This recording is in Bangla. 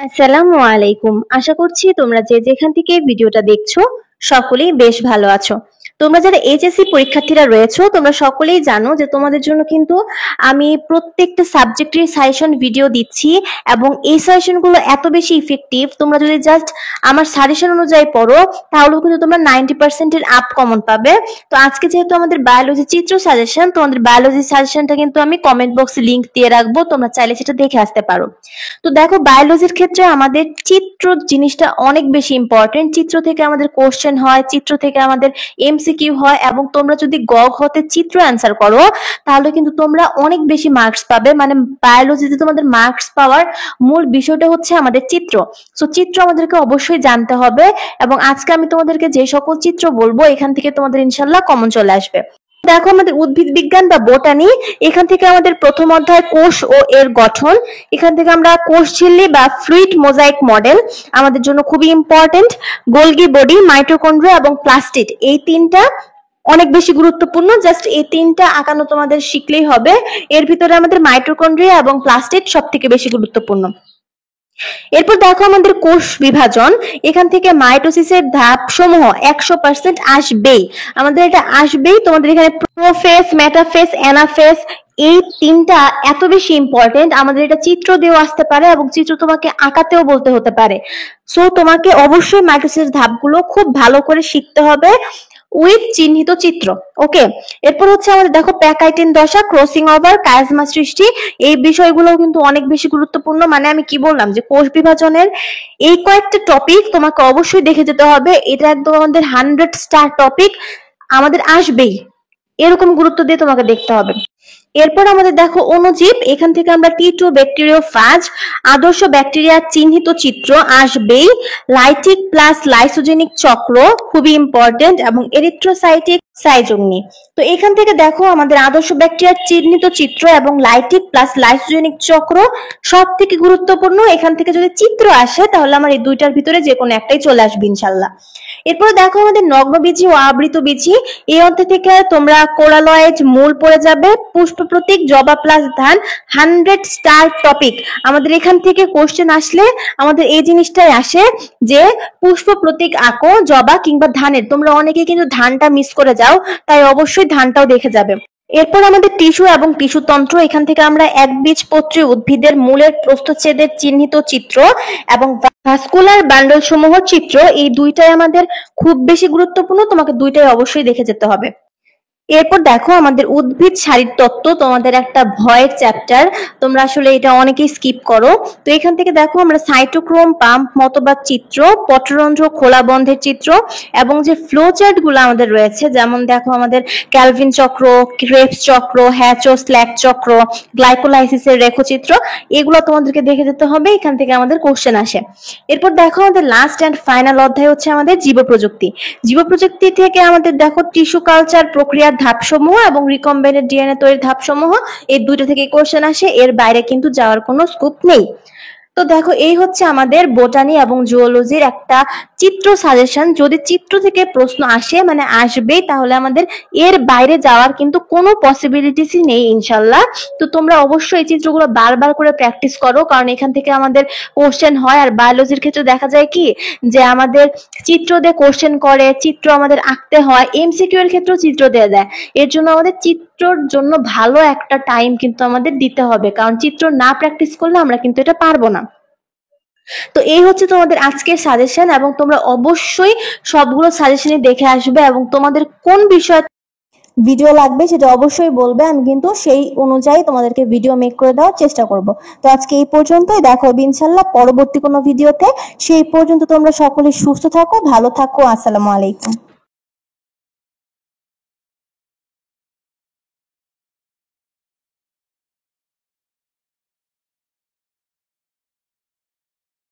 আসসালামু আলাইকুম। আশা করছি তোমরা যে যেখান থেকে ভিডিওটা দেখছো সকলেই বেশ ভালো আছো। তোমরা যারা এইচএসসি পরীক্ষার্থীরা রয়েছো তোমরা সকলেই জানো যে তোমাদের জন্য কিন্তু আমি প্রত্যেকটা সাবজেক্টের সাজেশন ভিডিও দিচ্ছি এবং এই সাজেশনগুলো এত বেশি ইফেক্টিভ, তোমরা যদি জাস্ট আমার সাজেশন অনুযায়ী পড়ো তাহলেও কিন্তু তোমরা 90% এর আপ কমন পাবে। তো আজকে যেহেতু আমাদের বায়োলজি চিত্র সাজেশন, তোমাদের বায়োলজি সাজেশনটা কিন্তু আমি কমেন্ট বক্সে লিংক দিয়ে রাখবো, তোমরা চাইলে সেটা দেখে আসতে পারো। তো দেখো, বায়োলজির ক্ষেত্রে আমাদের চিত্র জিনিসটা অনেক বেশি ইম্পর্টেন্ট। চিত্র থেকে আমাদের কোশ্চেন হয়, চিত্র থেকে আমাদের এমসিকিউ হয়, এবং তোমরা যদি গ ঘতে চিত্র অ্যান্সার করো তাহলে কিন্তু তোমরা অনেক বেশি মার্কস পাবে। মানে বায়োলজিতে তোমাদের মার্কস পাওয়ার মূল বিষয়টা হচ্ছে আমাদের চিত্র। সো চিত্র আমাদেরকে অবশ্যই জানতে হবে, এবং আজকে আমি তোমাদেরকে যে সকল চিত্র বলবো এখান থেকে তোমাদের ইনশাল্লাহ কমন চলে আসবে। দেখো, আমাদের উদ্ভিদ বিজ্ঞান বা বোটানি, এখান থেকে আমাদের প্রথম অধ্যায় কোষ ও এর গঠন। এখান থেকে আমরা কোষ ঝিল্লি বা ফ্লুইড মোজাইক মডেল আমাদের জন্য খুবই ইম্পর্টেন্ট। গোলগি বডি, মাইটোকন্ড্রিয়া এবং প্লাস্টিড, এই তিনটা অনেক বেশি গুরুত্বপূর্ণ। জাস্ট এই তিনটা আঁকানো তোমাদের শিখলেই হবে। এর ভিতরে আমাদের মাইটোকন্ড্রিয়া এবং প্লাস্টিড সব থেকে বেশি গুরুত্বপূর্ণ। এরপর দেখো আমাদের কোষ বিভাজন, এখান থেকে মাইটোসিসের ধাপ সমূহ 100% আসবেই, আমাদের এটা আসবেই। তোমাদের এখানে প্রোফেজ, মেটাফেজ, অ্যানাফেজ, এই তিনটা এত বেশি ইম্পর্টেন্ট। আমাদের এটা চিত্র দিয়েও আসতে পারে এবং চিত্র তোমাকে আঁকাতেও বলতে হতে পারে। সো তোমাকে অবশ্যই মাইটোসিসের ধাপগুলো খুব ভালো করে শিখতে হবে উইথ চিহ্নিত চিত্র। ওকে, এরপর হচ্ছে আমাদের দেখো প্যাকাইটিন দশা, ক্রসিং ওভার, কায়াজমা সৃষ্টি, এই বিষয়গুলো কিন্তু অনেক বেশি গুরুত্বপূর্ণ। মানে আমি কি বললাম যে কোষ বিভাজনের এই কয়েকটা টপিক তোমাকে অবশ্যই দেখে যেতে হবে। এটা একদম আমাদের 100 স্টার টপিক, আমাদের আসবেই, এরকম গুরুত্ব দিয়ে তোমাকে দেখতে হবে। এরপর আমাদের দেখো অণুজীব, এখান থেকে আমরা টি2 ব্যাকটেরিওফাজ, আদর্শ ব্যাকটেরিয়ার চিহ্নিত চিত্র আসবেই। লাইটিক প্লাস লাইসোজেনিক চক্র খুবই ইম্পর্টেন্ট, এবং এরিথ্রোসাইটিক সাইজোগনি। তো এখান থেকে দেখো আমাদের আদর্শ ব্যাকটেরিয়ার চিহ্নিত চিত্র এবং লাইটিক প্লাস লাইসোজেনিক চক্র সব থেকে গুরুত্বপূর্ণ। এখান থেকে যদি চিত্র আসে তাহলে আমার এই দুইটার ভিতরে যে কোনো একটাই চলে আসবে ইনশাল্লাহ। এরপর দেখো আমাদের নগ্নবীজি ও আবৃতবীজি, এই অধ্যায় থেকে তোমরা কোরালয়েড, মূল পড়ে যাবে, পুষ্প প্রতীক, জবা প্লাস ধান, 100 স্টার টপিক। আমাদের এখান থেকে কোশ্চেন আসলে আমাদের এই জিনিসটাই আসে যে পুষ্প প্রতীক আঁকো জবা কিংবা ধানের। তোমরা অনেকে কিন্তু ধানটা মিস করে যাও, তাই অবশ্যই ধানটাও দেখে যাবে। এরপর আমাদের টিস্যু এবং টিস্যুতন্ত্র, এখান থেকে আমরা একবীজপত্রী উদ্ভিদের মূলের প্রস্থচ্ছেদের চিহ্নিত চিত্র এবং ভাস্কুলার বান্ডল সমূহের চিত্র, এই দুইটাই আমাদের খুব বেশি গুরুত্বপূর্ণ, তোমাকে দুইটাই অবশ্যই দেখে যেতে হবে। এরপর দেখো আমাদের উদ্ভিদ শারীর তত্ত্ব, তোমাদের একটা ভয়ের চ্যাপ্টার, তোমরা আসলে এটা অনেকেই স্কিপ করো। তো এখান থেকে দেখো আমরা সাইটোক্রোম, পাম্প মতবাদ চিত্র, পত্ররন্ধ্র খোলা বন্ধের চিত্র, এবং যে ফ্লো চার্ট গুলো আমাদের রয়েছে, যেমন দেখো আমাদের ক্যালভিন চক্র, ক্রেবস চক্র, হ্যাচো স্ল্যাক চক্র, গ্লাইকোলাইসিসের রেখচিত্র, এগুলো তোমাদেরকে দেখে যেতে হবে। এখান থেকে আমাদের কোশ্চেন আসে। এরপর দেখো আমাদের লাস্ট এন্ড ফাইনাল অধ্যায় হচ্ছে আমাদের জীব প্রযুক্তি। জীব প্রযুক্তি থেকে আমাদের দেখো টিস্যু কালচার প্রক্রিয়ার ধাপসমূহ এবং রিকম্বাইনেন্ট ডিএনএ তৈরির ধাপসমূহ, এই দুইটা থেকে কোশ্চেন আসে, এর বাইরে কিন্তু যাওয়ার কোনো স্কোপ নেই। তো দেখো, এই হচ্ছে আমাদের বোটানি এবং জুওলজির একটা চিত্র সাজেশন। যদি চিত্র থেকে প্রশ্ন আসে, মানে আসবেই, তাহলে আমাদের এর বাইরে যাওয়ার কিন্তু কোনো পসিবিলিটিসই নেই ইনশাল্লাহ। তো তোমরা অবশ্যই এই চিত্রগুলো বারবার করে প্র্যাকটিস করো, কারণ এখান থেকে আমাদের কোশ্চেন হয়। আর বায়োলজির ক্ষেত্রে দেখা যায় কি যে আমাদের চিত্র দিয়ে কোশ্চেন করে, চিত্র আমাদের আঁকতে হয়, এমসিকিউ এর ক্ষেত্রেও চিত্র দিয়ে দেয়। এর জন্য আমাদের চিত্রর জন্য ভালো একটা টাইম কিন্তু আমাদের দিতে হবে, কারণ চিত্র না প্র্যাকটিস করলে আমরা কিন্তু এটা পারবো না। তো এই হচ্ছে তোমাদের আজকের সাজেশন, এবং তোমরা অবশ্যই সবগুলো সাজেশনই দেখে আসবে, এবং তোমাদের কোন বিষয় ভিডিও লাগবে সেটা অবশ্যই বলবে, আমি কিন্তু সেই অনুযায়ী তোমাদেরকে ভিডিও মেক করে দেওয়ার চেষ্টা করব। তো আজকে এই পর্যন্তই, দেখা হবে ইনশাল্লাহ পরবর্তী কোনো ভিডিওতে। সেই পর্যন্ত তোমরা সকলে সুস্থ থাকো, ভালো থাকো। আসসালামু আলাইকুম।